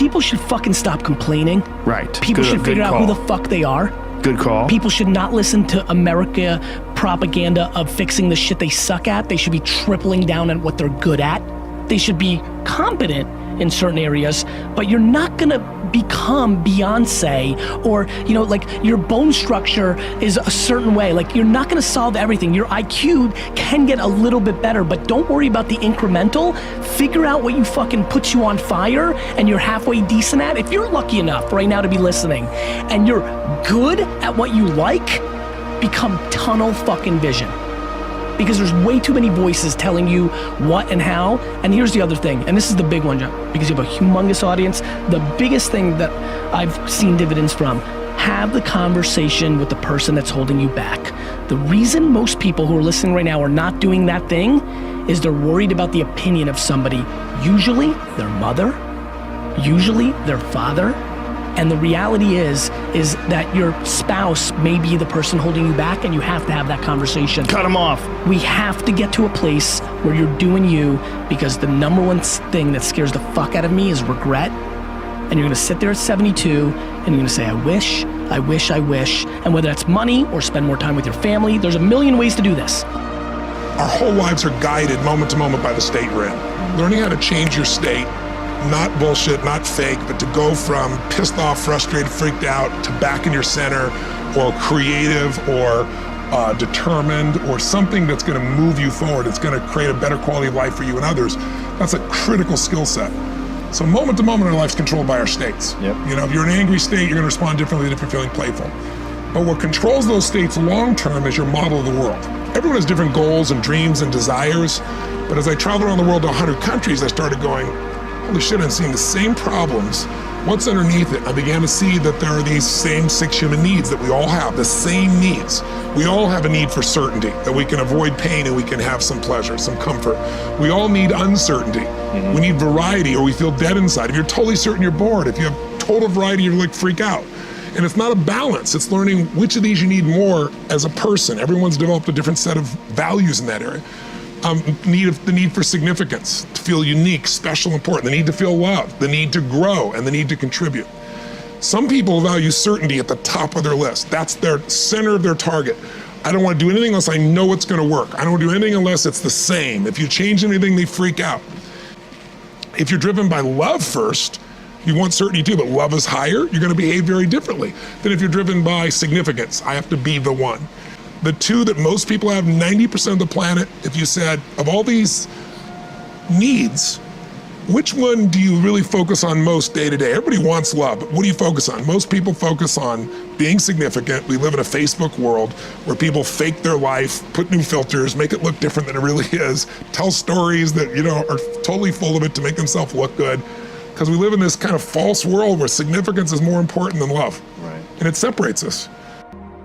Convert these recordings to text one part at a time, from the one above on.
people should fucking stop complaining. Right. People should figure out who the fuck they are. Good call. People should not listen to America propaganda of fixing the shit they suck at. They should be tripling down on what they're good at. They should be competent in certain areas, but you're not gonna become Beyonce or, you know, like your bone structure is a certain way. Like you're not gonna solve everything. Your IQ can get a little bit better, but don't worry about the incremental. Figure out what you fucking puts you on fire and you're halfway decent at. If you're lucky enough right now to be listening and you're good at what you like, become tunnel fucking vision. Because there's way too many voices telling you what and how. And here's the other thing, and this is the big one, John, because you have a humongous audience. The biggest thing that I've seen dividends from, have the conversation with the person that's holding you back. The reason most people who are listening right now are not doing that thing is they're worried about the opinion of somebody, usually their mother, usually their father. And the reality is that your spouse may be the person holding you back, and you have to have that conversation. Cut them off. We have to get to a place where you're doing you, because the number one thing that scares the fuck out of me is regret. And you're gonna sit there at 72 and you're gonna say, I wish, I wish, I wish. And whether that's money or spend more time with your family, there's a million ways to do this. Our whole lives are guided moment to moment by the state we're in. Learning how to change your state, not bullshit, not fake, but to go from pissed off, frustrated, freaked out to back in your center, or creative, or determined, or something that's gonna move you forward. It's gonna create a better quality of life for you and others. That's a critical skill set. So moment to moment in our life's controlled by our states. Yep. You know, if you're in an angry state, you're gonna respond differently than if you're feeling playful. But what controls those states long term is your model of the world. Everyone has different goals and dreams and desires, but as I traveled around the world to 100 countries, I started going, holy shit, I'm seeing the same problems. What's underneath it? I began to see that there are these same 6 human needs that we all have, the same needs. We all have a need for certainty, that we can avoid pain and we can have some pleasure, some comfort. We all need uncertainty. We need variety, or we feel dead inside. If you're totally certain, you're bored. If you have total variety, you're like freak out. And it's not a balance. It's learning which of these you need more as a person. Everyone's developed a different set of values in that area. The need for significance, to feel unique, special, important, the need to feel loved, the need to grow, and the need to contribute. Some people value certainty at the top of their list. That's their center of their target. I don't want to do anything unless I know it's going to work. I don't want to do anything unless it's the same. If you change anything, they freak out. If you're driven by love first, you want certainty too, but love is higher, you're going to behave very differently than if you're driven by significance. I have to be the one. The two that most people have, 90% of the planet, if you said, of all these needs, which one do you really focus on most day to day? Everybody wants love, but what do you focus on? Most people focus on being significant. We live in a Facebook world where people fake their life, put new filters, make it look different than it really is, tell stories that, you know, are totally full of it to make themselves look good. Because we live in this kind of false world where significance is more important than love. Right. And it separates us.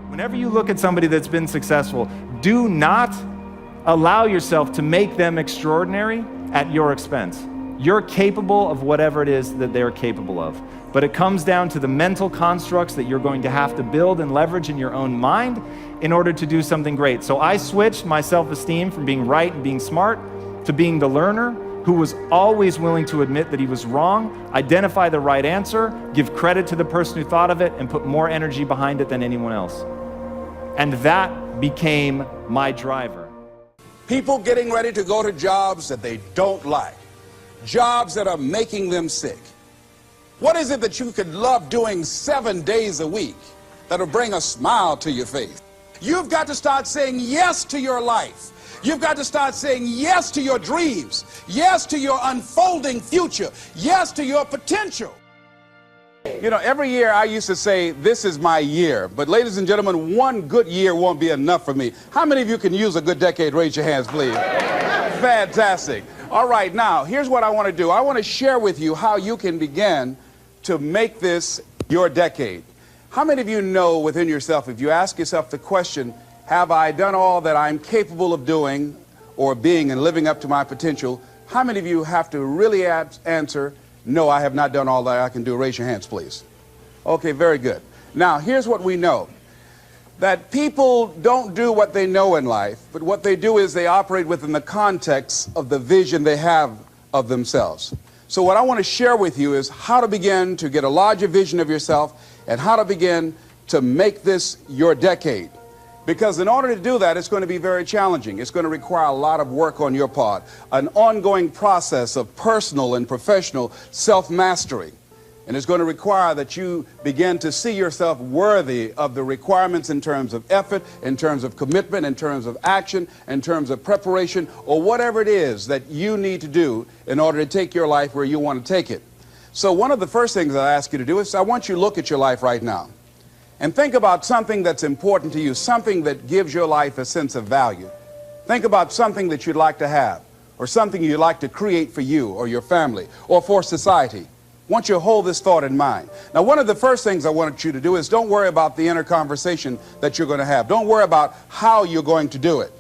Whenever you look at somebody that's been successful, do not allow yourself to make them extraordinary at your expense. You're capable of whatever it is that they're capable of. But it comes down to the mental constructs that you're going to have to build and leverage in your own mind in order to do something great. So I switched my self-esteem from being right and being smart to being the learner who was always willing to admit that he was wrong, identify the right answer, give credit to the person who thought of it, and put more energy behind it than anyone else. And that became my driver. People getting ready to go to jobs that they don't like, jobs that are making them sick. What is it that you could love doing 7 days a week that'll bring a smile to your face? You've got to start saying yes to your life. You've got to start saying yes to your dreams, yes to your unfolding future, yes to your potential. You know, every year I used to say, this is my year. But ladies and gentlemen, one good year won't be enough for me. How many of you can use a good decade? Raise your hands, please. Fantastic. All right, now, here's what I want to do. I want to share with you how you can begin to make this your decade. How many of you know within yourself, if you ask yourself the question, have I done all that I'm capable of doing or being and living up to my potential? How many of you have to really answer, no, I have not done all that I can do? Raise your hands, please. Okay, very good. Now, here's what we know. That people don't do what they know in life, but what they do is they operate within the context of the vision they have of themselves. So what I want to share with you is how to begin to get a larger vision of yourself and how to begin to make this your decade. Because in order to do that, it's going to be very challenging. It's going to require a lot of work on your part, an ongoing process of personal and professional self-mastery. And it's going to require that you begin to see yourself worthy of the requirements in terms of effort, in terms of commitment, in terms of action, in terms of preparation, or whatever it is that you need to do in order to take your life where you want to take it. So one of the first things I ask you to do is I want you to look at your life right now and think about something that's important to you, something that gives your life a sense of value. Think about something that you'd like to have, or something you'd like to create for you or your family or for society. I want you to hold this thought in mind. Now, one of the first things I want you to do is don't worry about the inner conversation that you're going to have. Don't worry about how you're going to do it.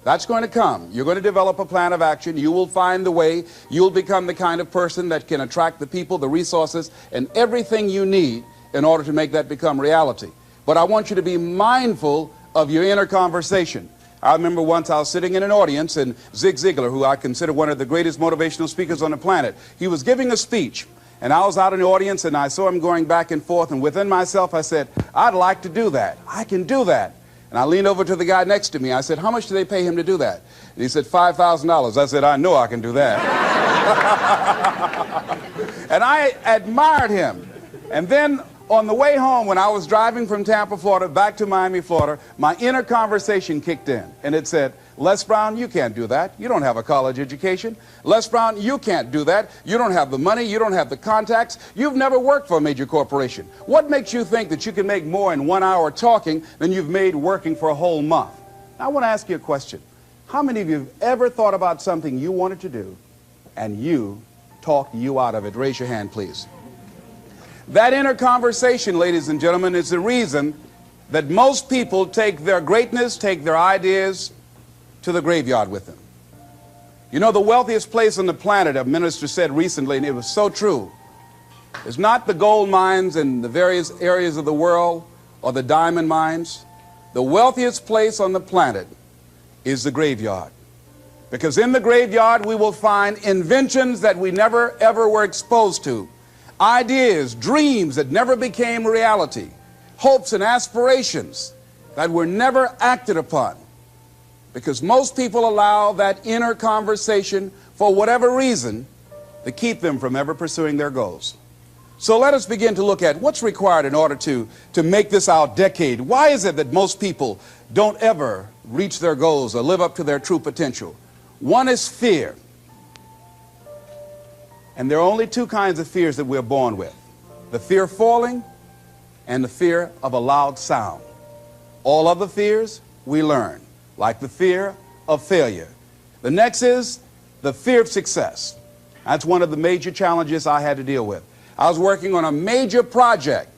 That's going to come. You're going to develop a plan of action. You will find the way. You'll become the kind of person that can attract the people, the resources, and everything you need in order to make that become reality. But I want you to be mindful of your inner conversation. I remember once I was sitting in an audience and Zig Ziglar, who I consider one of the greatest motivational speakers on the planet, he was giving a speech. And I was out in the audience and I saw him going back and forth, and within myself I said, I'd like to do that. I can do that. And I leaned over to the guy next to me. I said, how much do they pay him to do that? And he said, $5,000. I said, I know I can do that. And I admired him. And then on the way home, when I was driving from Tampa, Florida, back to Miami, Florida, my inner conversation kicked in. And it said, Les Brown, you can't do that. You don't have a college education. Les Brown, you can't do that. You don't have the money. You don't have the contacts. You've never worked for a major corporation. What makes you think that you can make more in 1 hour talking than you've made working for a whole month? Now, I want to ask you a question. How many of you have ever thought about something you wanted to do and you talked you out of it? Raise your hand, please. That inner conversation, ladies and gentlemen, is the reason that most people take their greatness, take their ideas to the graveyard with them. You know, the wealthiest place on the planet, a minister said recently, and it was so true, is not the gold mines in the various areas of the world or the diamond mines. The wealthiest place on the planet is the graveyard. Because in the graveyard we will find inventions that we never ever were exposed to. Ideas, dreams that never became reality, hopes and aspirations that were never acted upon. Because most people allow that inner conversation, for whatever reason, to keep them from ever pursuing their goals. So let us begin to look at what's required in order to make this our decade. Why is it that most people don't ever reach their goals or live up to their true potential? One is fear. And there are only two kinds of fears that we're born with: the fear of falling and the fear of a loud sound. All other fears we learn, like the fear of failure. The next is the fear of success. That's one of the major challenges I had to deal with. I was working on a major project,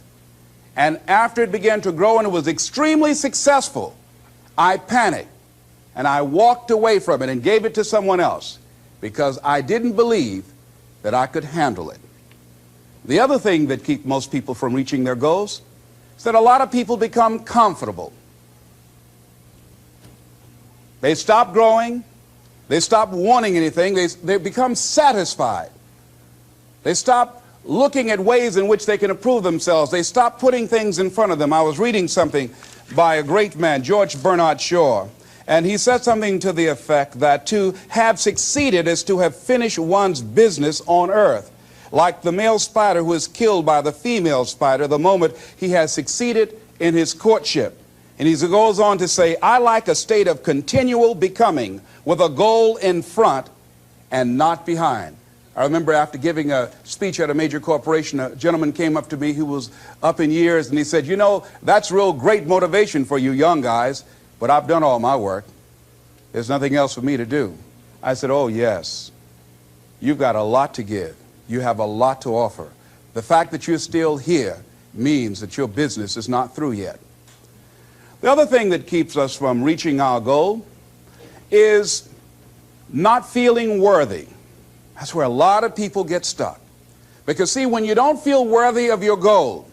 and after it began to grow and it was extremely successful, I panicked and I walked away from it and gave it to someone else because I didn't believe that I could handle it. The other thing that keeps most people from reaching their goals is that a lot of people become comfortable. They stop growing. They stop wanting anything. They become satisfied. They stop looking at ways in which they can improve themselves. They stop putting things in front of them. I was reading something by a great man, George Bernard Shaw, and he said something to the effect that to have succeeded is to have finished one's business on earth. Like the male spider who is killed by the female spider the moment he has succeeded in his courtship. And he goes on to say, I like a state of continual becoming with a goal in front and not behind. I remember after giving a speech at a major corporation, a gentleman came up to me who was up in years, and he said, you know, that's real great motivation for you young guys, but I've done all my work. There's nothing else for me to do. I said, oh yes, you've got a lot to give. You have a lot to offer. The fact that you're still here means that your business is not through yet. The other thing that keeps us from reaching our goal is not feeling worthy. That's where a lot of people get stuck. Because see, when you don't feel worthy of your goal,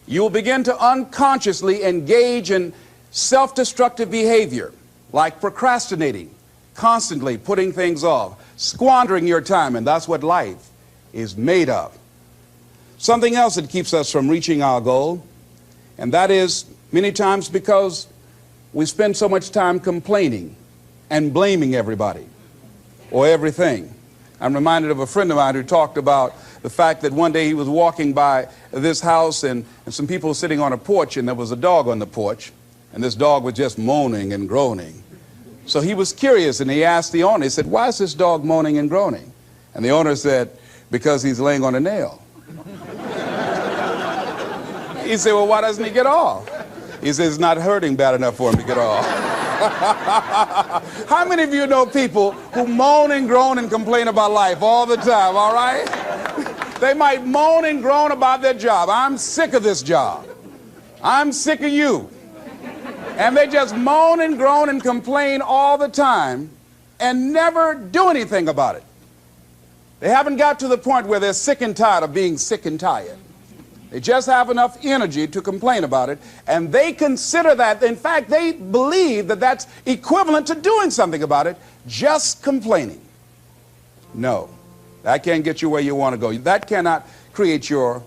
you will begin to unconsciously engage in self-destructive behavior, like procrastinating, constantly putting things off, squandering your time, and that's what life is made of. Something else that keeps us from reaching our goal, and that is many times because we spend so much time complaining and blaming everybody or everything. I'm reminded of a friend of mine who talked about the fact that one day he was walking by this house and some people were sitting on a porch, and there was a dog on the porch, and this dog was just moaning and groaning. So he was curious, and he asked the owner, he said, "Why is this dog moaning and groaning?" And the owner said, "Because he's laying on a nail." He said, "Well, why doesn't he get off?" He said, "It's not hurting bad enough for him to get off." How many of you know people who moan and groan and complain about life all the time, all right? They might moan and groan about their job. "I'm sick of this job. I'm sick of you." And they just moan and groan and complain all the time and never do anything about it. They haven't got to the point where they're sick and tired of being sick and tired. They just have enough energy to complain about it, and they consider that, in fact, they believe that that's equivalent to doing something about it, just complaining. No, that can't get you where you want to go. That cannot create your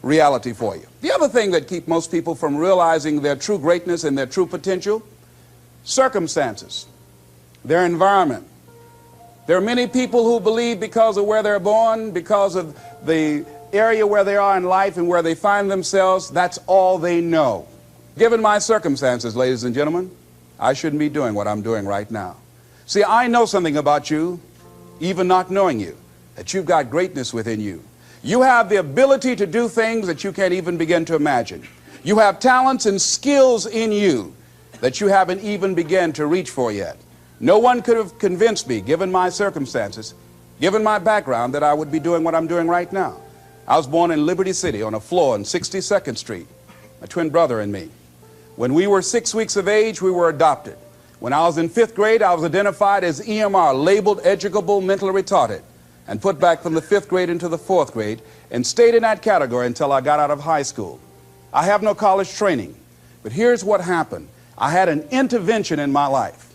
reality for you. The other thing that keeps most people from realizing their true greatness and their true potential, circumstances, their environment. There are many people who believe because of where they're born, because of the area where they are in life and where they find themselves, that's all they know. Given my circumstances, ladies and gentlemen, I shouldn't be doing what I'm doing right now. See, I know something about you, even not knowing you, that you've got greatness within you. You have the ability to do things that you can't even begin to imagine. You have talents and skills in you that you haven't even begun to reach for yet. No one could have convinced me, given my circumstances, given my background, that I would be doing what I'm doing right now. I was born in Liberty City on a floor on 62nd Street, my twin brother and me. When we were 6 weeks of age, we were adopted. When I was in 5th grade, I was identified as EMR, labeled educable mentally retarded, and put back from the 5th grade into the 4th grade, and stayed in that category until I got out of high school. I have no college training, but here's what happened. I had an intervention in my life.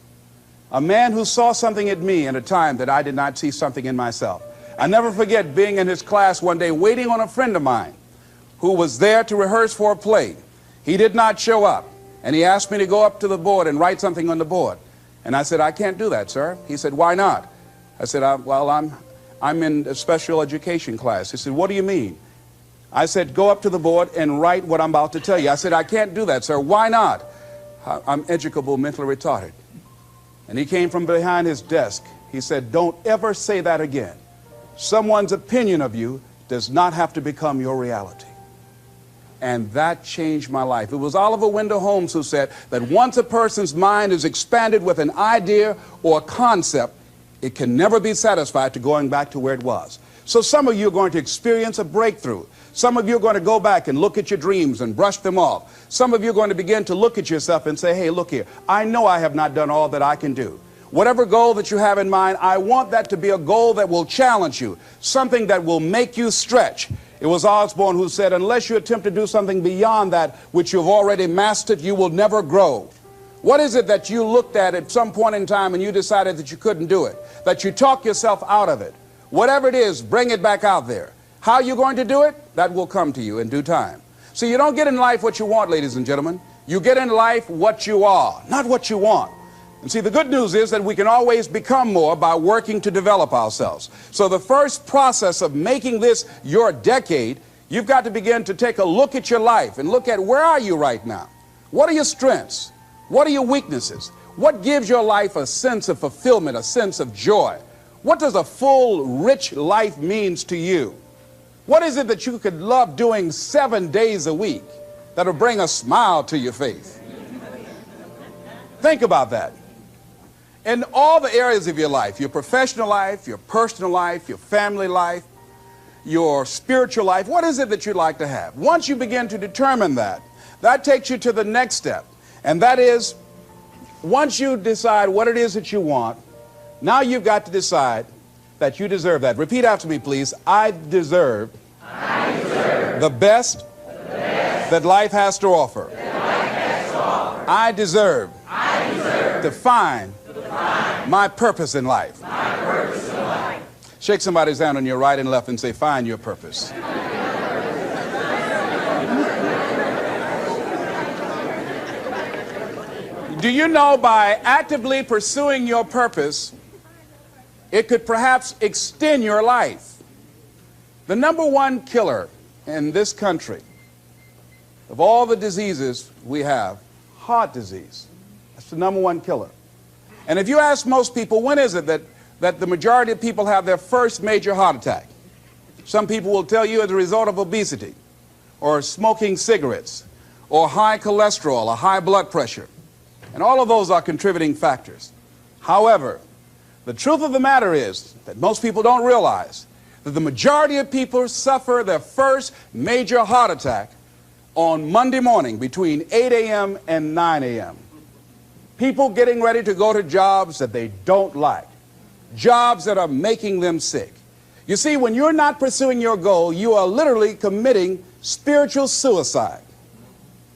A man who saw something in me at a time that I did not see something in myself. I never forget being in his class one day waiting on a friend of mine who was there to rehearse for a play. He did not show up, and he asked me to go up to the board and write something on the board. And I said, "I can't do that, sir." He said, "Why not?" I said, "Well, I'm in a special education class." He said, "What do you mean?" I said, "Go up to the board and write what I'm about to tell you." I said, "I can't do that, sir." "Why not?" "I'm educable mentally retarded." And he came from behind his desk. He said, "Don't ever say that again. Someone's opinion of you does not have to become your reality." And that changed my life. It was Oliver Wendell Holmes who said that once a person's mind is expanded with an idea or a concept, it can never be satisfied to going back to where it was. So some of you are going to experience a breakthrough. Some of you are going to go back and look at your dreams and brush them off. Some of you are going to begin to look at yourself and say, "Hey, look here, I know I have not done all that I can do." Whatever goal that you have in mind, I want that to be a goal that will challenge you, something that will make you stretch. It was Osborne who said, unless you attempt to do something beyond that which you've already mastered, you will never grow. What is it that you looked at some point in time and you decided that you couldn't do it, that you talk yourself out of it? Whatever it is, bring it back out there. How are you going to do it? That will come to you in due time. So you don't get in life what you want, ladies and gentlemen. You get in life what you are, not what you want. And see, the good news is that we can always become more by working to develop ourselves. So the first process of making this your decade, you've got to begin to take a look at your life and look at where are you right now? What are your strengths? What are your weaknesses? What gives your life a sense of fulfillment, a sense of joy? What does a full, rich life means to you? What is it that you could love doing 7 days a week that'll bring a smile to your face? Think about that. In all the areas of your life, your professional life, your personal life, your family life, your spiritual life, what is it that you'd like to have? Once you begin to determine that, that takes you to the next step. And that is, once you decide what it is that you want, now you've got to decide that you deserve that. Repeat after me, please. I deserve the best that life has to offer. I deserve to find my purpose in life. Shake somebody's hand on your right and left and say, find your purpose. Do you know by actively pursuing your purpose, it could perhaps extend your life? The number one killer in this country of all the diseases we have, heart disease. That's the number one killer. And if you ask most people, when is it that the majority of people have their first major heart attack? Some people will tell you as a result of obesity, or smoking cigarettes, or high cholesterol, or high blood pressure. And all of those are contributing factors. However, the truth of the matter is that most people don't realize that the majority of people suffer their first major heart attack on Monday morning between 8 a.m. and 9 a.m. People getting ready to go to jobs that they don't like, jobs that are making them sick. You see, when you're not pursuing your goal, you are literally committing spiritual suicide.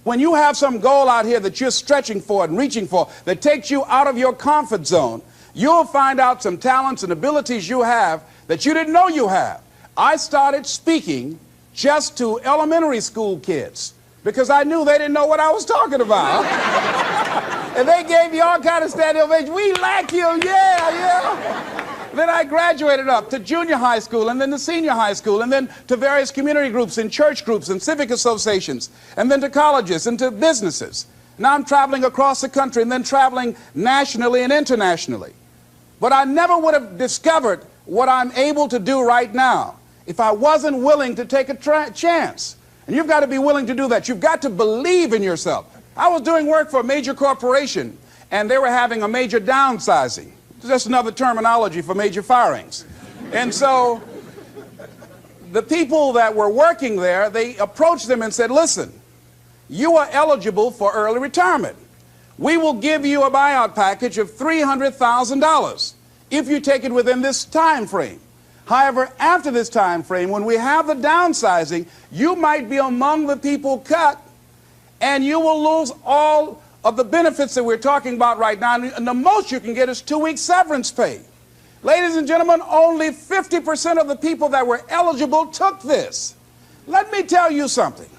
When you have some goal out here that you're stretching for and reaching for that takes you out of your comfort zone, you'll find out some talents and abilities you have that you didn't know you have. I started speaking just to elementary school kids because I knew they didn't know what I was talking about. And they gave me all kind of standing ovation. We like you, yeah. Then I graduated up to junior high school and then to senior high school and then to various community groups and church groups and civic associations and then to colleges and to businesses. Now I'm traveling across the country and then traveling nationally and internationally. But I never would have discovered what I'm able to do right now if I wasn't willing to take a chance. And you've got to be willing to do that. You've got to believe in yourself. I was doing work for a major corporation and they were having a major downsizing. It's just another terminology for major firings. And so the people that were working there, they approached them and said, listen, you are eligible for early retirement. We will give you a buyout package of $300,000 if you take it within this time frame. However, after this time frame, when we have the downsizing, you might be among the people cut and you will lose all of the benefits that we're talking about right now, and the most you can get is 2 weeks severance pay. Ladies and gentlemen, only 50% of the people that were eligible took this. Let me tell you something.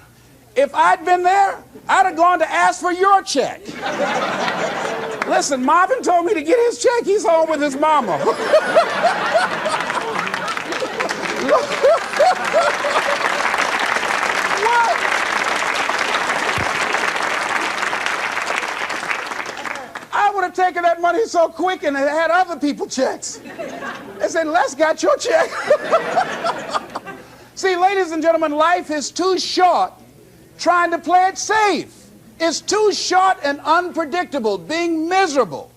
If I'd been there, I'd have gone to ask for your check. Listen, Marvin told me to get his check. He's home with his mama. What? I would have taken that money so quick and had other people checks. I said, Les got your check. See, ladies and gentlemen, life is too short trying to play it safe. It's too short and unpredictable, being miserable.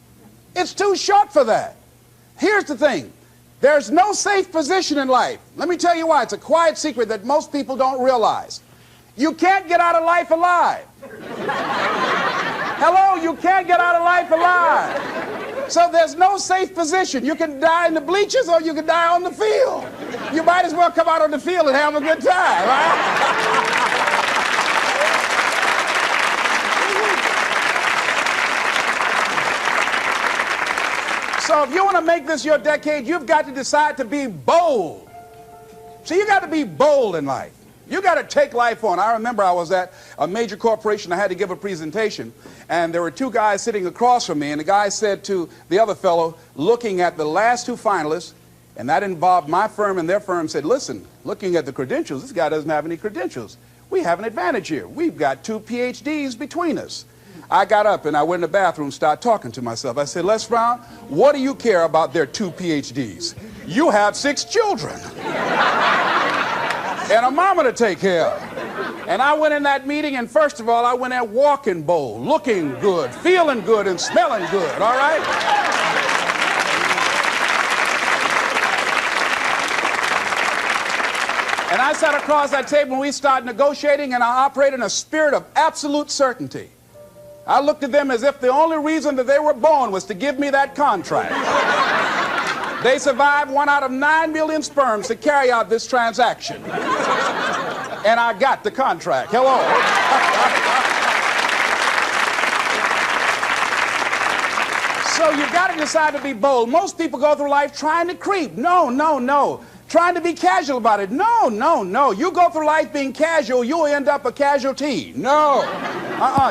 It's too short for that. Here's the thing. There's no safe position in life. Let me tell you why. It's a quiet secret that most people don't realize. You can't get out of life alive. Hello, you can't get out of life alive. So there's no safe position. You can die in the bleachers or you can die on the field. You might as well come out on the field and have a good time, right? So if you want to make this your decade, you've got to decide to be bold. See, you got to be bold in life. You got to take life on. I remember I was at a major corporation. I had to give a presentation, and there were two guys sitting across from me, and the guy said to the other fellow, looking at the last two finalists, and that involved my firm and their firm, said, listen, looking at the credentials, this guy doesn't have any credentials. We have an advantage here. We've got 2 PhDs between us. I got up and I went in the bathroom and started talking to myself. I said, Les Brown, what do you care about their 2 PhDs? You have 6 children and a mama to take care of. And I went in that meeting, and first of all, I went there walking bold, looking good, feeling good, and smelling good, all right? And I sat across that table and we started negotiating, and I operated in a spirit of absolute certainty. I looked at them as if the only reason that they were born was to give me that contract. They survived 1 out of 9 million sperms to carry out this transaction. And I got the contract. Hello. So you've got to decide to be bold. Most people go through life trying to creep. No, no, no. Trying to be casual about it. No, no, no. You go through life being casual, you'll end up a casualty. No.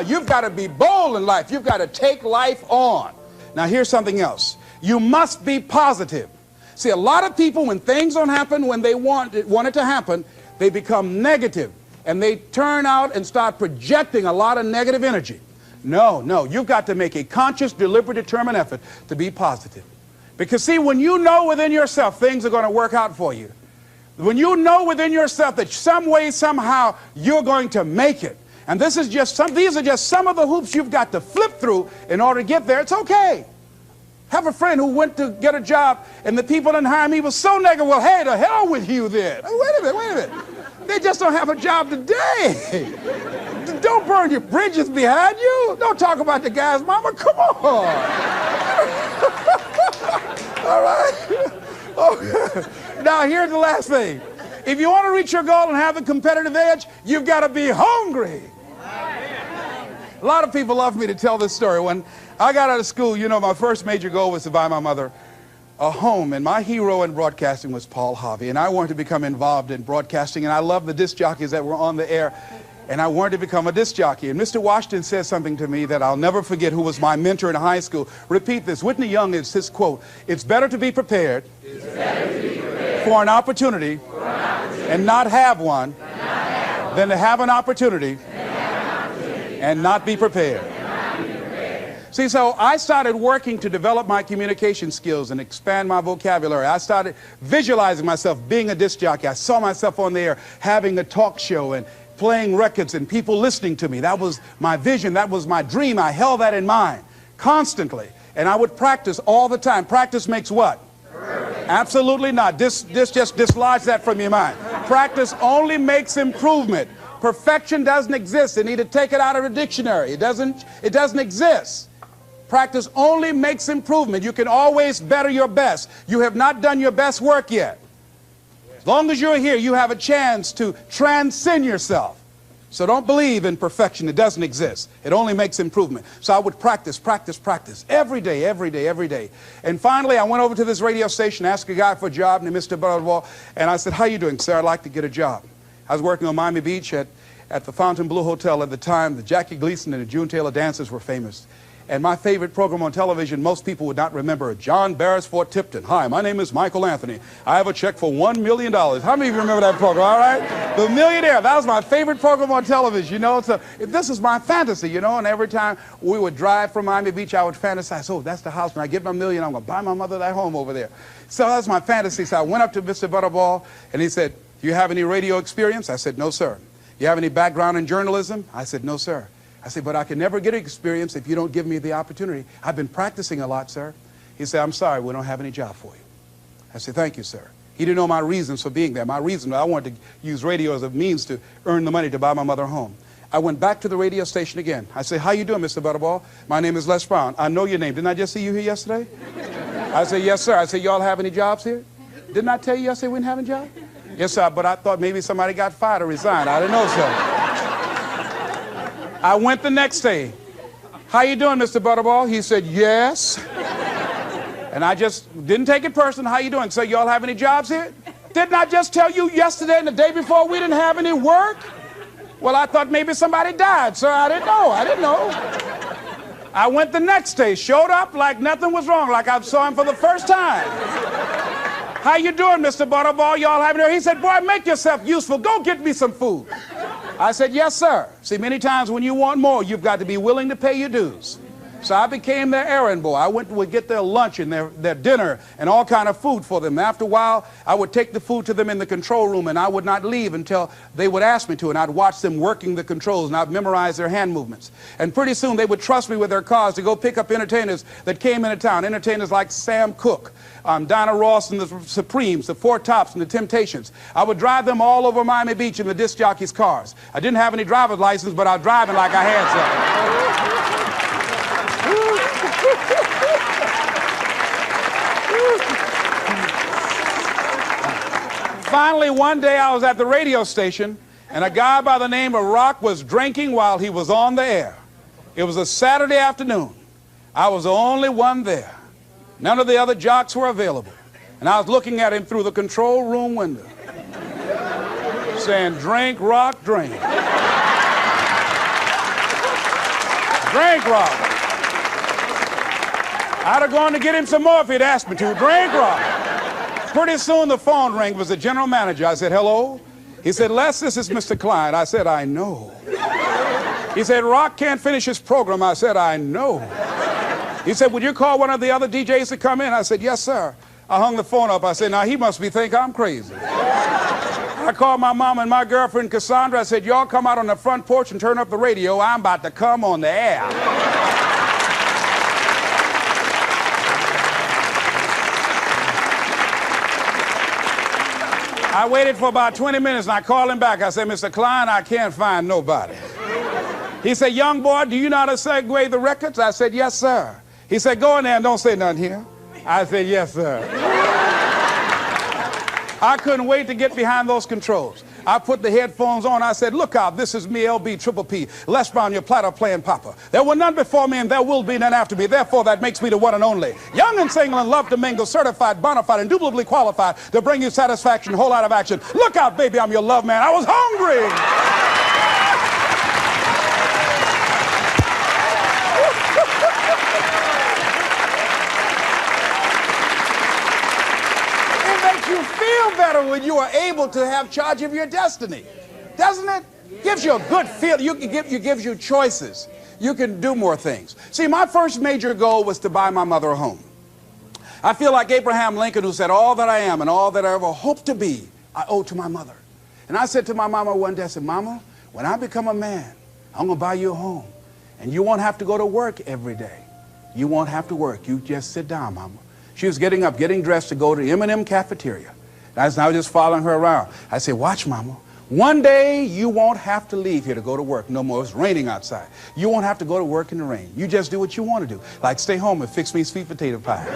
You've got to be bold in life. You've got to take life on. Now here's something else. You must be positive. See, a lot of people, when things don't happen when they want it to happen, they become negative. And they turn out and start projecting a lot of negative energy. No, no, you've got to make a conscious, deliberate, determined effort to be positive. Because see, when you know within yourself things are going to work out for you, when you know within yourself that some way, somehow, you're going to make it, and these are just some of the hoops you've got to flip through in order to get there, it's okay. Have a friend who went to get a job and the people didn't hire him. He was so negative. Well, hey, to hell with you then. Wait a minute. They just don't have a job today. Don't burn your bridges behind you. Don't talk about the guy's mama. Come on. All right. Okay. Now, here's the last thing. If you want to reach your goal and have a competitive edge, you've got to be hungry. A lot of people love me to tell this story. When I got out of school, you know, my first major goal was to buy my mother a home, and my hero in broadcasting was Paul Harvey, and I wanted to become involved in broadcasting, and I loved the disc jockeys that were on the air, and I wanted to become a disc jockey. And Mr. Washington said something to me that I'll never forget, who was my mentor in high school. Repeat this. Whitney Young is his quote. It's better to be prepared, for an opportunity, and not have one, than to have an opportunity and not be prepared. See, so I started working to develop my communication skills and expand my vocabulary. I started visualizing myself being a disc jockey. I saw myself on the air having a talk show and playing records and people listening to me. That was my vision. That was my dream. I held that in mind constantly. And I would practice all the time. Practice makes what? Perfect. Absolutely not. Just dislodge that from your mind. Practice only makes improvement. Perfection doesn't exist. They need to take it out of the dictionary. It doesn't exist. Practice only makes improvement. You can always better your best. You have not done your best work yet. As long as you're here, you have a chance to transcend yourself. So don't believe in perfection. It doesn't exist. It only makes improvement. So I would practice every day. And finally, I went over to this radio station, asked a guy for a job named Mr. Butterwall, and I said, how you doing, sir? I'd like to get a job. I was working on Miami Beach at the Fontainebleau Hotel at the time. The Jackie Gleason and the June Taylor dances were famous. And my favorite program on television, most people would not remember, John Beresford Tipton. Hi, my name is Michael Anthony. I have a check for $1 million. How many of you remember that program, all right? The Millionaire, that was my favorite program on television, you know. So this is my fantasy, you know, and every time we would drive from Miami Beach, I would fantasize, oh, that's the house. When I get my million, I'm going to buy my mother that home over there. So that's my fantasy. So I went up to Mr. Butterball, and he said, do you have any radio experience? I said, no, sir. You have any background in journalism? I said, no, sir. I said, but I can never get experience if you don't give me the opportunity. I've been practicing a lot, sir. He said, I'm sorry, we don't have any job for you. I said, thank you, sir. He didn't know my reasons for being there. My reason, I wanted to use radio as a means to earn the money to buy my mother a home. I went back to the radio station again. I said, how you doing, Mr. Butterball? My name is Les Brown. I know your name. Didn't I just see you here yesterday? I said, yes, sir. I said, y'all have any jobs here? Didn't I tell you yesterday we didn't have any jobs? Yes, sir, but I thought maybe somebody got fired or resigned. I didn't know, sir. I went the next day. How you doing, Mr. Butterball? He said, yes. And I just didn't take it personal. How you doing? So y'all have any jobs here? Didn't I just tell you yesterday and the day before we didn't have any work? Well, I thought maybe somebody died, sir. I didn't know. I went the next day, showed up like nothing was wrong, like I saw him for the first time. How you doing, Mr. Butterball? Y'all have it? He said, boy, make yourself useful. Go get me some food. I said, yes, sir. See, many times when you want more, you've got to be willing to pay your dues. So I became their errand boy. I would get their lunch and their dinner and all kind of food for them. After a while, I would take the food to them in the control room, and I would not leave until they would ask me to, and I'd watch them working the controls, and I'd memorize their hand movements. And pretty soon, they would trust me with their cars to go pick up entertainers that came into town, entertainers like Sam Cooke, Dinah Ross and the Supremes, the Four Tops and the Temptations. I would drive them all over Miami Beach in the disc jockeys' cars. I didn't have any driver's license, but I was driving like I had some. Finally, one day I was at the radio station, and a guy by the name of Rock was drinking while he was on the air. It was a Saturday afternoon. I was the only one there. None of the other jocks were available. And I was looking at him through the control room window, saying, drink, rock, drink. Drink, rock. I'd have gone to get him some more if he'd asked me to. Drink, rock. Pretty soon the phone rang. It was the general manager. I said, hello? He said, Les, this is Mr. Klein. I said, I know. He said, Rock can't finish his program. I said, I know. He said, would you call one of the other DJs to come in? I said, yes, sir. I hung the phone up. I said, now he must think I'm crazy. I called my mom and my girlfriend, Cassandra. I said, y'all come out on the front porch and turn up the radio. I'm about to come on the air. I waited for about 20 minutes and I called him back. I said, Mr. Klein, I can't find nobody. He said, young boy, do you know how to segue the records? I said, yes, sir. He said, go in there and don't say nothing here. I said, yes, sir. I couldn't wait to get behind those controls. I put the headphones on. I said, look out, this is me, LB, Triple P, Les Brown, your platter playing papa. There were none before me and there will be none after me. Therefore, that makes me the one and only. Young and single and love to mingle, certified, bona fide, indubitably qualified to bring you satisfaction, whole lot of action. Look out, baby, I'm your love man. I was hungry. Better when you are able to have charge of your destiny, doesn't it? Gives you a good feel. Gives you choices. You can do more things. See, my first major goal was to buy my mother a home. I feel like Abraham Lincoln, who said, all that I am and all that I ever hope to be, I owe to my mother. And I said to my mama one day, I said, Mama, when I become a man, I'm going to buy you a home. And you won't have to go to work every day. You won't have to work. You just sit down, Mama. She was getting up, getting dressed to go to the M&M cafeteria. I was just following her around. I said, watch, Mama. One day you won't have to leave here to go to work no more. It's raining outside. You won't have to go to work in the rain. You just do what you want to do. Like stay home and fix me sweet potato pie.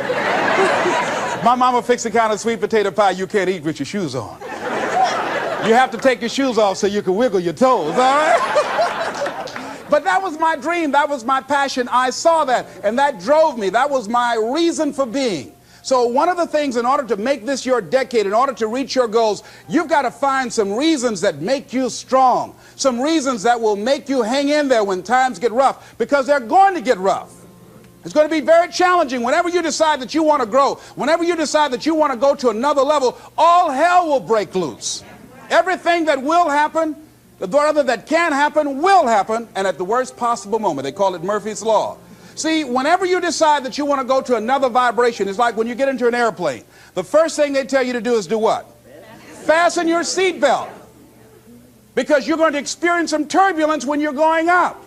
My mama fixed the kind of sweet potato pie you can't eat with your shoes on. You have to take your shoes off so you can wiggle your toes, all right? But that was my dream. That was my passion. I saw that, and that drove me. That was my reason for being. So one of the things, in order to make this your decade, in order to reach your goals, you've got to find some reasons that make you strong, some reasons that will make you hang in there when times get rough, because they're going to get rough. It's going to be very challenging. Whenever you decide that you want to grow, whenever you decide that you want to go to another level, all hell will break loose. Everything that will happen, rather that can happen, will happen, and at the worst possible moment. They call it Murphy's Law. See, whenever you decide that you want to go to another vibration, it's like when you get into an airplane. The first thing they tell you to do is do what? Fasten your seatbelt. Because you're going to experience some turbulence when you're going up.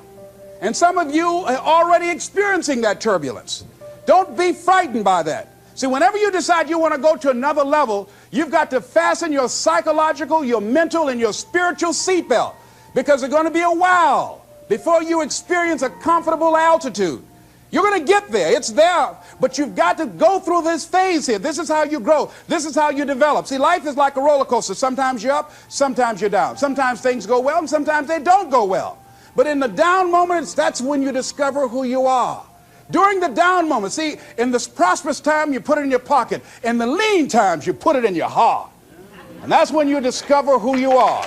And some of you are already experiencing that turbulence. Don't be frightened by that. See, whenever you decide you want to go to another level, you've got to fasten your psychological, your mental, and your spiritual seatbelt. Because it's going to be a while before you experience a comfortable altitude. You're going to get there. It's there. But you've got to go through this phase here. This is how you grow. This is how you develop. See, life is like a roller coaster. Sometimes you're up, sometimes you're down. Sometimes things go well, and sometimes they don't go well. But in the down moments, that's when you discover who you are. During the down moments, see, in this prosperous time, you put it in your pocket. In the lean times, you put it in your heart. And that's when you discover who you are.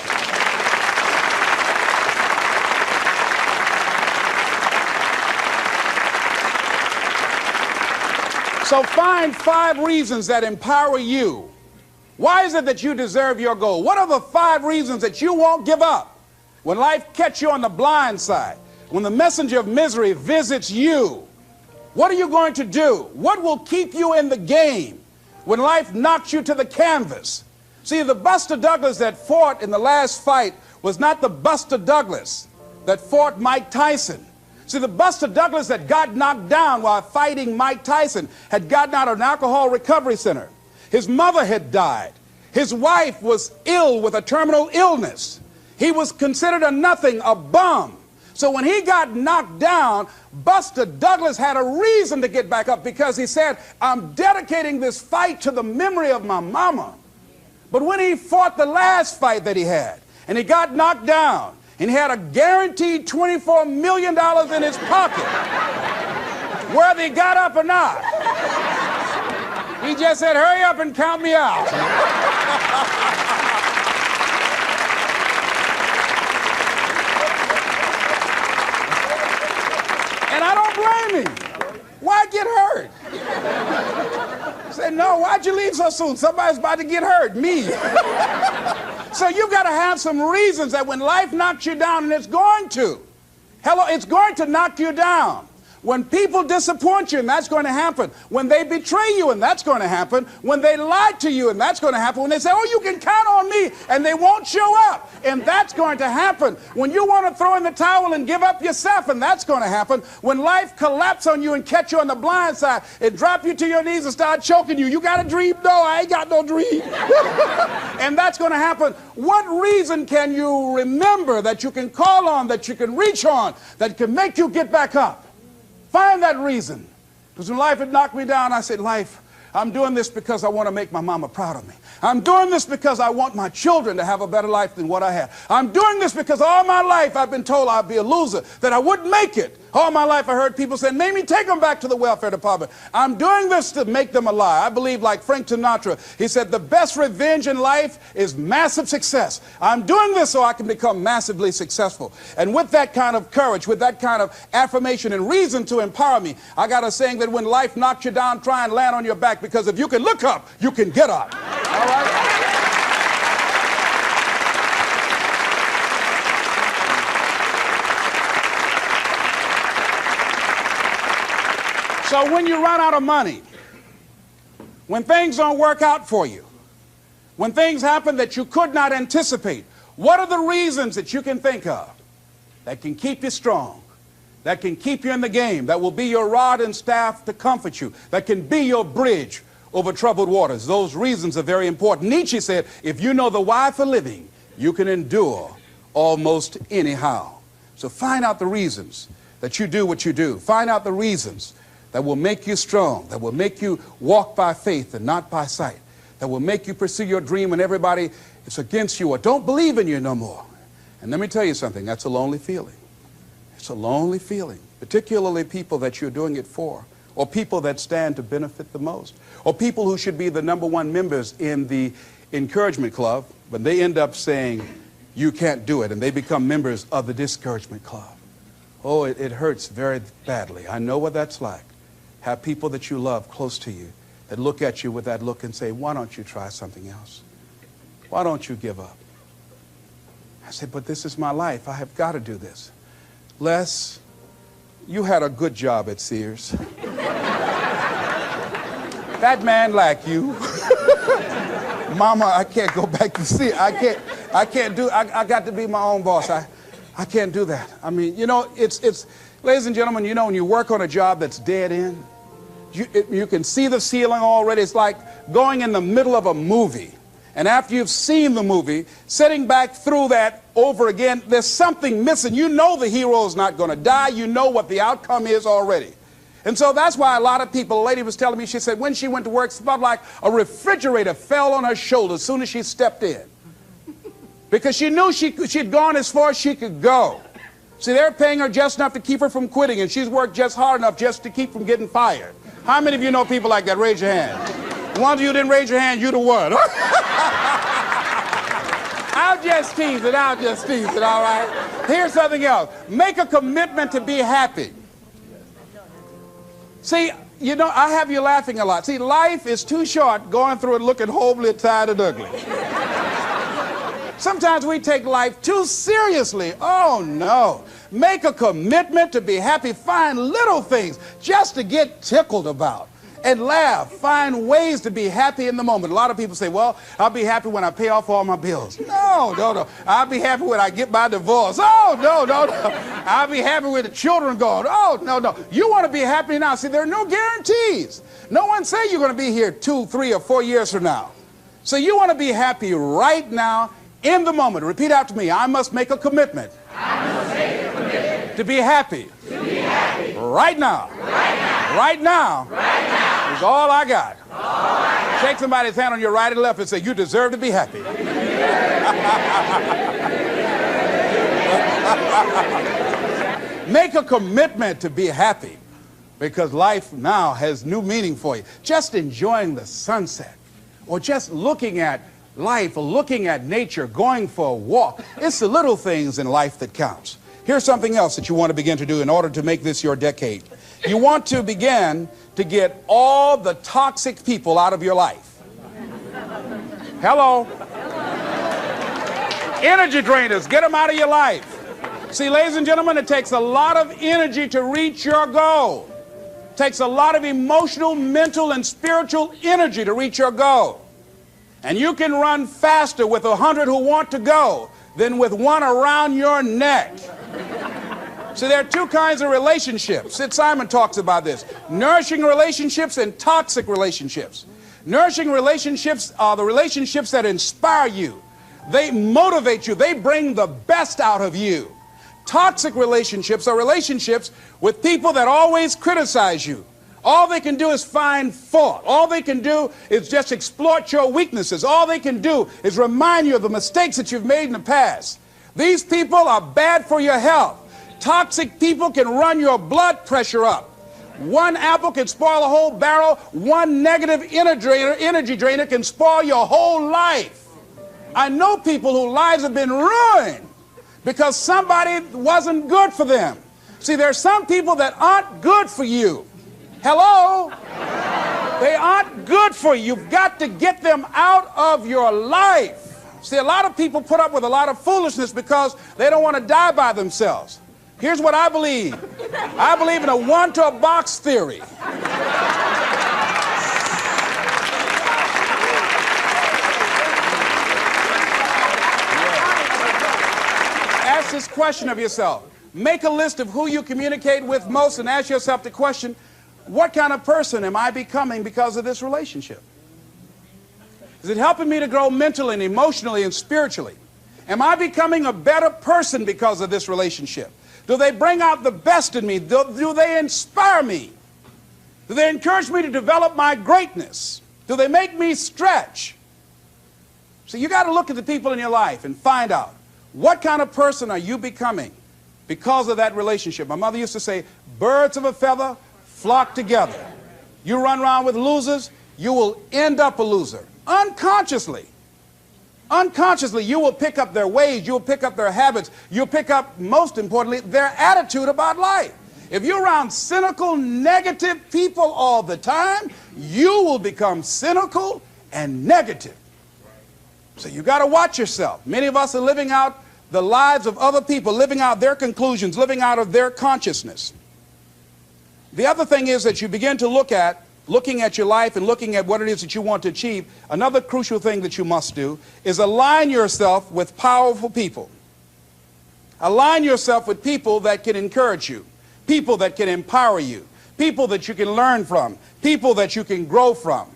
So find 5 reasons that empower you. Why is it that you deserve your goal? What are the 5 reasons that you won't give up? When life catches you on the blind side, when the messenger of misery visits you, what are you going to do? What will keep you in the game when life knocks you to the canvas? See, the Buster Douglas that fought in the last fight was not the Buster Douglas that fought Mike Tyson. See, the Buster Douglas that got knocked down while fighting Mike Tyson had gotten out of an alcohol recovery center. His mother had died. His wife was ill with a terminal illness. He was considered a nothing, a bum. So when he got knocked down, Buster Douglas had a reason to get back up, because he said, I'm dedicating this fight to the memory of my mama. But when he fought the last fight that he had, and he got knocked down, and he had a guaranteed $24 million in his pocket. whether he got up or not. He just said, hurry up and count me out. And I don't blame him. Why get hurt? I said, no, why'd you leave so soon? Somebody's about to get hurt, me. So you've got to have some reasons that when life knocks you down, and it's going to. Hello, it's going to knock you down. When people disappoint you, and that's going to happen. When they betray you, and that's going to happen. When they lie to you, and that's going to happen. When they say, oh, you can count on me, and they won't show up, and that's going to happen. When you want to throw in the towel and give up yourself, and that's going to happen. When life collapses on you and catch you on the blind side, it drop you to your knees and start choking you. You got a dream? No, I ain't got no dream. And that's going to happen. What reason can you remember that you can call on, that you can reach on, that can make you get back up? Find that reason. Because when life had knocked me down, I said, life, I'm doing this because I want to make my mama proud of me. I'm doing this because I want my children to have a better life than what I had. I'm doing this because all my life I've been told I'd be a loser, that I wouldn't make it. All my life I heard people say, maybe take them back to the welfare department. I'm doing this to make them a lie. I believe like Frank Sinatra, he said, the best revenge in life is massive success. I'm doing this so I can become massively successful. And with that kind of courage, with that kind of affirmation and reason to empower me, I got a saying that when life knocks you down, try and land on your back, because if you can look up, you can get up. All right? So when you run out of money, when things don't work out for you, when things happen that you could not anticipate, what are the reasons that you can think of that can keep you strong, that can keep you in the game, that will be your rod and staff to comfort you, that can be your bridge over troubled waters? Those reasons are very important. Nietzsche said, if you know the why for living, you can endure almost anyhow. So find out the reasons that you do what you do. Find out the reasons that will make you strong, that will make you walk by faith and not by sight, that will make you pursue your dream when everybody is against you or don't believe in you no more. And let me tell you something, that's a lonely feeling. It's a lonely feeling, particularly people that you're doing it for, or people that stand to benefit the most, or people who should be the #1 members in the encouragement club, but they end up saying, you can't do it, and they become members of the discouragement club. Oh, it hurts very badly. I know what that's like. Have people that you love close to you that look at you with that look and say, why don't you try something else? Why don't you give up? I said, but this is my life. I have got to do this. Les, you had a good job at Sears. That man like you. Mama, I can't go back to Sears. I got to be my own boss. I can't do that. I mean, you know, it's ladies and gentlemen, you know, when you work on a job that's dead end, you can see the ceiling already. It's like going in the middle of a movie. And after you've seen the movie, sitting back through that over again, there's something missing. You know the hero is not going to die. You know what the outcome is already. And so that's why a lot of people, a lady was telling me, she said when she went to work, it felt like a refrigerator fell on her shoulder as soon as she stepped in. Because she knew she'd gone as far as she could go. See, they're paying her just enough to keep her from quitting, and she's worked just hard enough just to keep from getting fired. How many of you know people like that? Raise your hand. The ones of you didn't raise your hand, you the one. I'll just tease it, all right? Here's something else. Make a commitment to be happy. See, you know, I have you laughing a lot. See, life is too short going through it looking homely, tired, and ugly. Sometimes we take life too seriously. Oh, no. Make a commitment to be happy. Find little things just to get tickled about and laugh. Find ways to be happy in the moment. A lot of people say, well, I'll be happy when I pay off all my bills. No. I'll be happy when I get my divorce. Oh, no. I'll be happy with the children gone. Oh, no. You want to be happy now. See, there are no guarantees. No one say you're going to be here 2, 3, or 4 years from now. So you want to be happy right now, in the moment. Repeat after me. I must make a commitment. To be happy. Right now. Right now. Is all I got. Shake somebody's hand on your right and left and say, you deserve to be happy. Make a commitment to be happy. because life now has new meaning for you. Just enjoying the sunset, or just looking at life, or looking at nature, going for a walk. It's the little things in life that counts. Here's something else that you want to begin to do in order to make this your decade. You want to begin to get all the toxic people out of your life. Hello. Energy drainers, get them out of your life. See, ladies and gentlemen, it takes a lot of energy to reach your goal. It takes a lot of emotional, mental, and spiritual energy to reach your goal. And you can run faster with 100 who want to go than with one around your neck. See, there are two kinds of relationships. Sid Simon talks about this. Nourishing relationships and toxic relationships. Nourishing relationships are the relationships that inspire you. They motivate you. They bring the best out of you. Toxic relationships are relationships with people that always criticize you. All they can do is find fault. All they can do is just exploit your weaknesses. All they can do is remind you of the mistakes that you've made in the past. These people are bad for your health. Toxic people can run your blood pressure up. One apple can spoil a whole barrel. One negative energy drainer can spoil your whole life. I know people whose lives have been ruined because somebody wasn't good for them. See, there are some people that aren't good for you. Hello? They aren't good for you. You've got to get them out of your life. See, a lot of people put up with a lot of foolishness because they don't want to die by themselves. Here's what I believe. I believe in a one-to-a-box theory. Ask this question of yourself. Make a list of who you communicate with most and ask yourself the question, what kind of person am I becoming because of this relationship? Is it helping me to grow mentally and emotionally and spiritually? Am I becoming a better person because of this relationship? Do they bring out the best in me? Do they inspire me? Do they encourage me to develop my greatness? Do they make me stretch? So you got to look at the people in your life and find out what kind of person are you becoming because of that relationship. My mother used to say, birds of a feather flock together. You run around with losers, you will end up a loser. Unconsciously. Unconsciously, you will pick up their ways, you'll pick up their habits, you'll pick up, most importantly, their attitude about life. If you're around cynical, negative people all the time, you will become cynical and negative. So you got to watch yourself. Many of us are living out the lives of other people, living out their conclusions, living out of their consciousness. The other thing is that you begin to looking at your life and looking at what it is that you want to achieve. Another crucial thing that you must do is align yourself with powerful people. Align yourself with people that can encourage you, people that can empower you, people that you can learn from, people that you can grow from.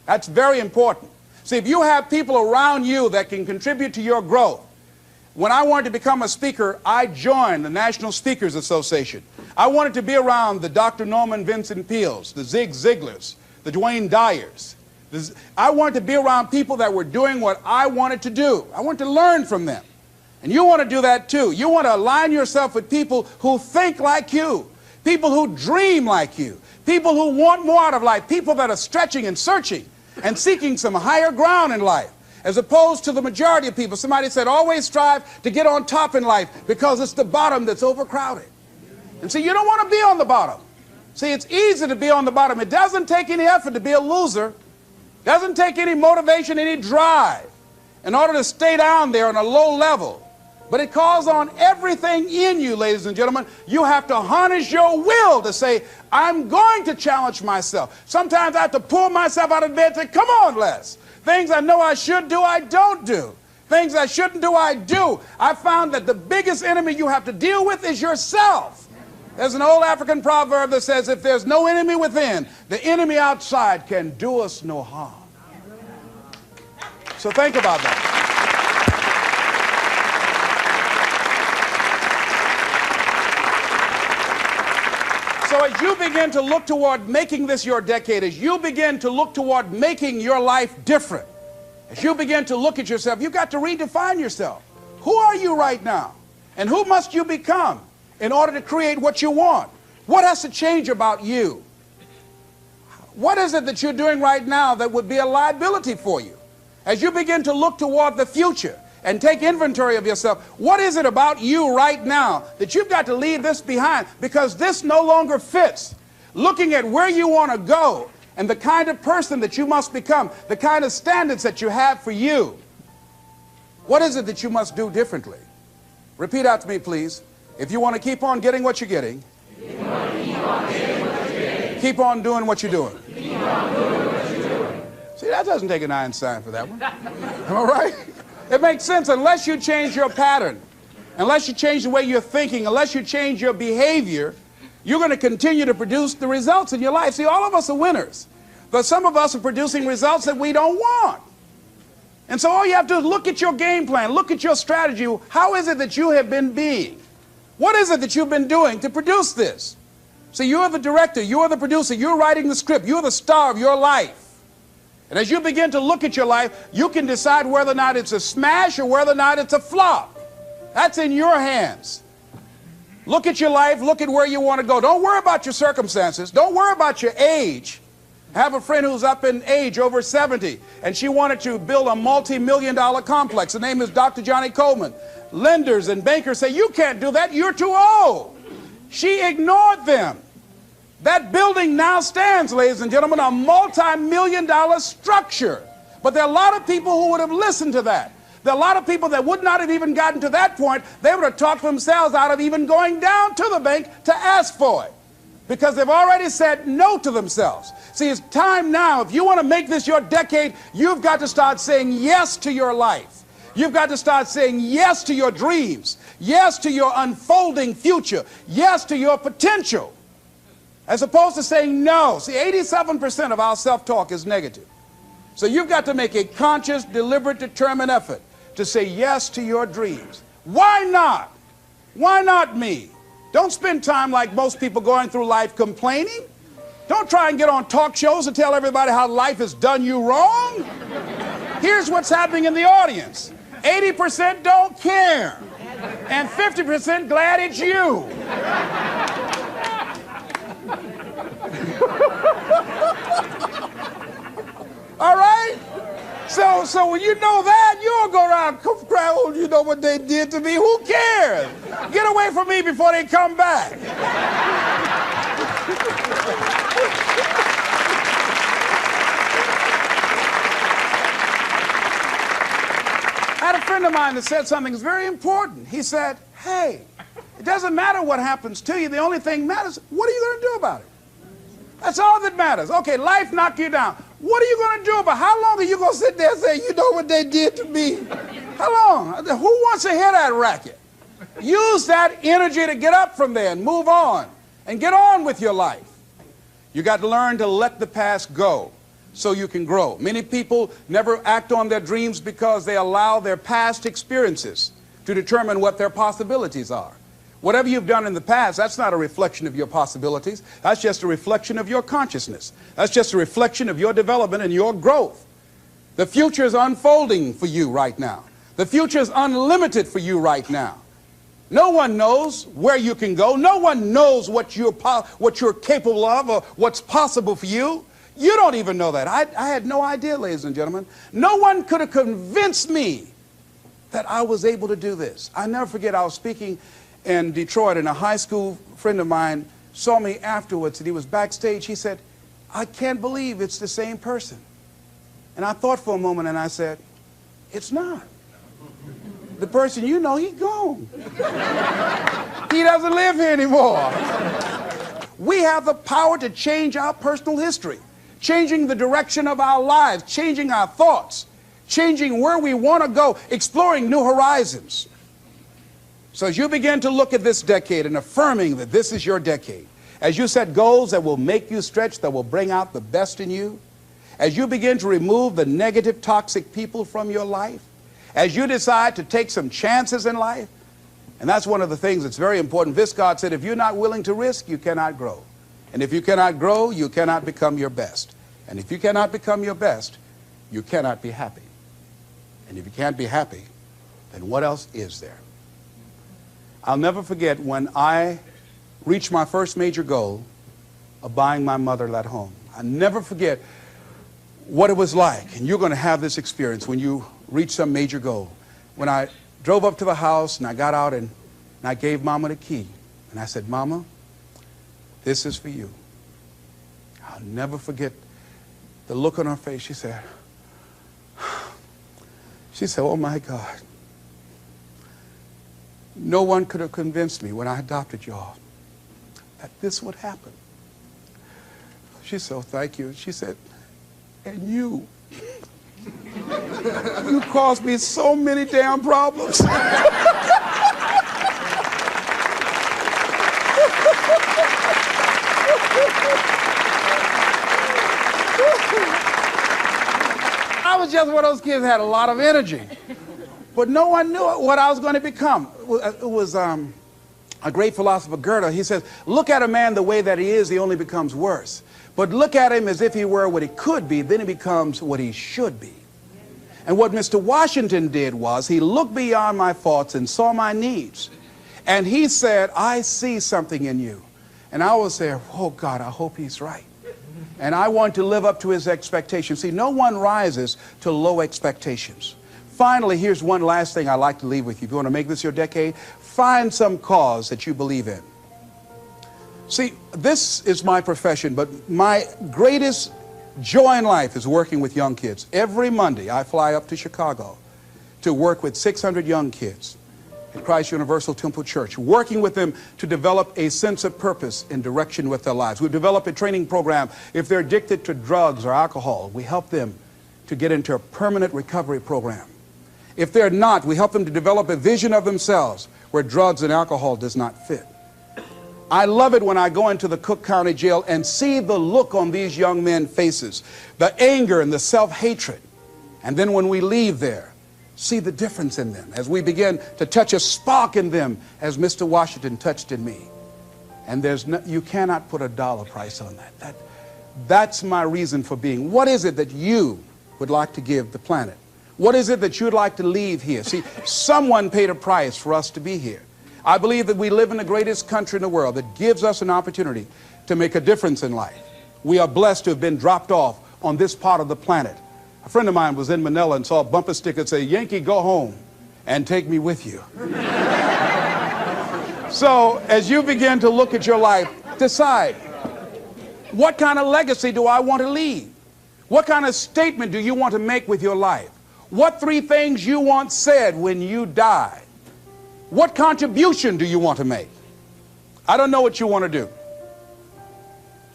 That's very important. See, if you have people around you that can contribute to your growth. When I wanted to become a speaker, I joined the National Speakers Association. I wanted to be around the Dr. Norman Vincent Peales, the Zig Ziglars, the Dwayne Dyers. I wanted to be around people that were doing what I wanted to do. I wanted to learn from them. And you want to do that too. You want to align yourself with people who think like you, people who dream like you, people who want more out of life, people that are stretching and searching and seeking some higher ground in life. As opposed to the majority of people. Somebody said, always strive to get on top in life because it's the bottom that's overcrowded. And see, you don't want to be on the bottom. See, it's easy to be on the bottom. It doesn't take any effort to be a loser. It doesn't take any motivation, any drive in order to stay down there on a low level. But it calls on everything in you, ladies and gentlemen. You have to harness your will to say, I'm going to challenge myself. Sometimes I have to pull myself out of bed and say, come on, Les. Things I know I should do, I don't do. Things I shouldn't do, I do. I found that the biggest enemy you have to deal with is yourself. There's an old African proverb that says, if there's no enemy within, the enemy outside can do us no harm. So think about that. So as you begin to look toward making this your decade, as you begin to look toward making your life different, as you begin to look at yourself, you've got to redefine yourself. Who are you right now? And who must you become in order to create what you want? What has to change about you? What is it that you're doing right now that would be a liability for you? As you begin to look toward the future and take inventory of yourself, what is it about you right now that you've got to leave this behind because this no longer fits? Looking at where you want to go and the kind of person that you must become, the kind of standards that you have for you. What is it that you must do differently? Repeat out to me, please. If you want to keep on getting what you're getting, keep on doing what you're doing. See, that doesn't take an Einstein for that one. Am I right? It makes sense unless you change your pattern, unless you change the way you're thinking, unless you change your behavior, you're going to continue to produce the results in your life. See, all of us are winners, but some of us are producing results that we don't want. And so all you have to do is look at your game plan, look at your strategy. How is it that you have been being? What is it that you've been doing to produce this? See, you're the director, you're the producer, you're writing the script, you're the star of your life. And as you begin to look at your life, you can decide whether or not it's a smash or whether or not it's a flop. That's in your hands. Look at your life, look at where you want to go. Don't worry about your circumstances. Don't worry about your age. I have a friend who's up in age, over 70, and she wanted to build a multi-million-dollar complex. The name is Dr. Johnny Coleman. Lenders and bankers say, you can't do that, you're too old. She ignored them. That building now stands, ladies and gentlemen, a multi-million-dollar structure. But there are a lot of people who would have listened to that. There are a lot of people that would not have even gotten to that point. They would have talked themselves out of even going down to the bank to ask for it, because they've already said no to themselves. See, it's time now. If you want to make this your decade, you've got to start saying yes to your life. You've got to start saying yes to your dreams, yes to your unfolding future, yes to your potential, as opposed to saying no. See, 87% of our self-talk is negative. So you've got to make a conscious, deliberate, determined effort to say yes to your dreams. Why not? Why not me? Don't spend time like most people going through life complaining. Don't try and get on talk shows and tell everybody how life has done you wrong. Here's what's happening in the audience. 80% don't care, and 50% glad it's you. All right? So when you know that, you don't go around crying, oh, you know what they did to me? Who cares? Get away from me before they come back. I had a friend of mine that said something that's very important. He said, hey, it doesn't matter what happens to you. The only thing matters, what are you going to do about it? That's all that matters. Okay, life knocked you down. What are you going to do about it? How long are you going to sit there and say, you know what they did to me? How long? Who wants to hear that racket? Use that energy to get up from there and move on and get on with your life. You got to learn to let the past go so you can grow. Many people never act on their dreams because they allow their past experiences to determine what their possibilities are. Whatever you've done in the past, that's not a reflection of your possibilities. That's just a reflection of your consciousness. That's just a reflection of your development and your growth. The future is unfolding for you right now. The future is unlimited for you right now. No one knows where you can go. No one knows what you're capable of or what's possible for you. You don't even know that. I had no idea, ladies and gentlemen. No one could have convinced me that I was able to do this. I never forget, I was speaking in Detroit, and a high school friend of mine saw me afterwards, and he was backstage. He said, I can't believe it's the same person. And I thought for a moment, and I said, it's not. The person you know, he's gone. He doesn't live here anymore. We have the power to change our personal history, changing the direction of our lives, changing our thoughts, changing where we want to go, exploring new horizons. So as you begin to look at this decade and affirming that this is your decade, as you set goals that will make you stretch, that will bring out the best in you, as you begin to remove the negative, toxic people from your life, as you decide to take some chances in life, and that's one of the things that's very important. Viscard said, if you're not willing to risk, you cannot grow. And if you cannot grow, you cannot become your best. And if you cannot become your best, you cannot be happy. And if you can't be happy, then what else is there? I'll never forget when I reach my first major goal of buying my mother that home. I never forget what it was like, and you're going to have this experience when you reach some major goal. When I drove up to the house and I got out and I gave Mama the key, and I said, Mama, this is for you. I'll never forget the look on her face. She said, oh my God, no one could have convinced me when I adopted y'all that this would happen. She said, oh, thank you. She said, and you caused me so many damn problems. I was just one of those kids that had a lot of energy. But no one knew what I was going to become. It was a great philosopher, Goethe. He says, look at a man the way that he is, he only becomes worse. But look at him as if he were what he could be, then he becomes what he should be. And what Mr. Washington did was he looked beyond my faults and saw my needs. And he said, I see something in you. And I was there, oh God, I hope he's right. And I want to live up to his expectations. See, no one rises to low expectations. Finally, here's one last thing I'd like to leave with you. If you want to make this your decade, find some cause that you believe in. See, this is my profession, but my greatest joy in life is working with young kids. Every Monday, I fly up to Chicago to work with 600 young kids at Christ Universal Temple Church, working with them to develop a sense of purpose and direction with their lives. We develop a training program. If they're addicted to drugs or alcohol, we help them to get into a permanent recovery program. If they're not, we help them to develop a vision of themselves where drugs and alcohol does not fit. I love it when I go into the Cook County Jail and see the look on these young men's faces, the anger and the self-hatred. And then when we leave there, see the difference in them as we begin to touch a spark in them as Mr. Washington touched in me. And you cannot put a dollar price on that. That's my reason for being. What is it that you would like to give the planet? What is it that you'd like to leave here? See, someone paid a price for us to be here. I believe that we live in the greatest country in the world that gives us an opportunity to make a difference in life. We are blessed to have been dropped off on this part of the planet. A friend of mine was in Manila and saw a bumper sticker that said, Yankee, go home and take me with you. So as you begin to look at your life, decide, what kind of legacy do I want to leave? What kind of statement do you want to make with your life? What 3 things you want said when you die? What contribution do you want to make? I don't know what you want to do.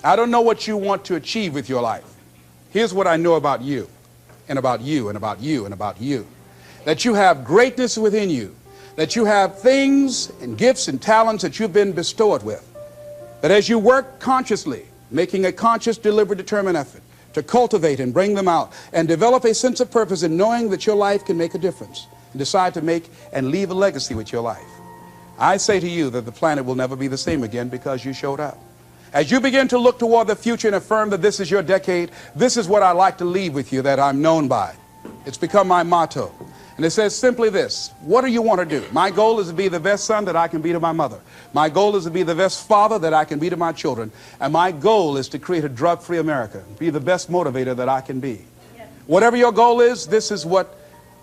I don't know what you want to achieve with your life. Here's what I know about you, and about you, and about you, and about you. That you have greatness within you. That you have things and gifts and talents that you've been bestowed with. That as you work consciously, making a conscious, deliberate, determined effort to cultivate and bring them out and develop a sense of purpose in knowing that your life can make a difference. And decide to make and leave a legacy with your life. I say to you that the planet will never be the same again because you showed up. As you begin to look toward the future and affirm that this is your decade, this is what I like to leave with you that I'm known by. It's become my motto. And it says simply this: what do you want to do? My goal is to be the best son that I can be to my mother. My goal is to be the best father that I can be to my children. And my goal is to create a drug-free America, be the best motivator that I can be. Yes. Whatever your goal is, this is what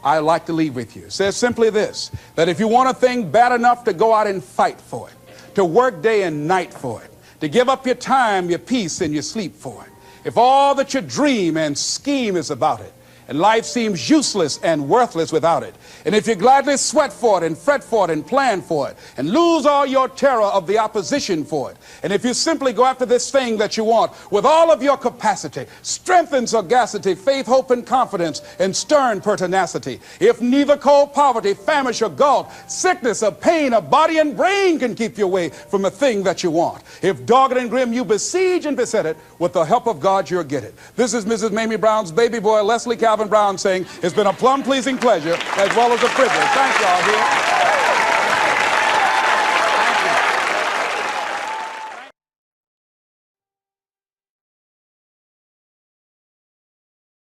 I like to leave with you. It says simply this, that if you want a thing bad enough to go out and fight for it, to work day and night for it, to give up your time, your peace, and your sleep for it, if all that you dream and scheme is about it, and life seems useless and worthless without it, and if you gladly sweat for it and fret for it and plan for it and lose all your terror of the opposition for it, and if you simply go after this thing that you want with all of your capacity, strength and sagacity, faith, hope, and confidence, and stern pertinacity, if neither cold poverty, famish, or gulf, sickness, or pain of body and brain can keep you away from a thing that you want, if dogged and grim you besiege and beset it, with the help of God you'll get it. This is Mrs. Mamie Brown's baby boy, Leslie Calvin Brown, saying it's been a plumb pleasing pleasure as well as a privilege. Thank y'all here.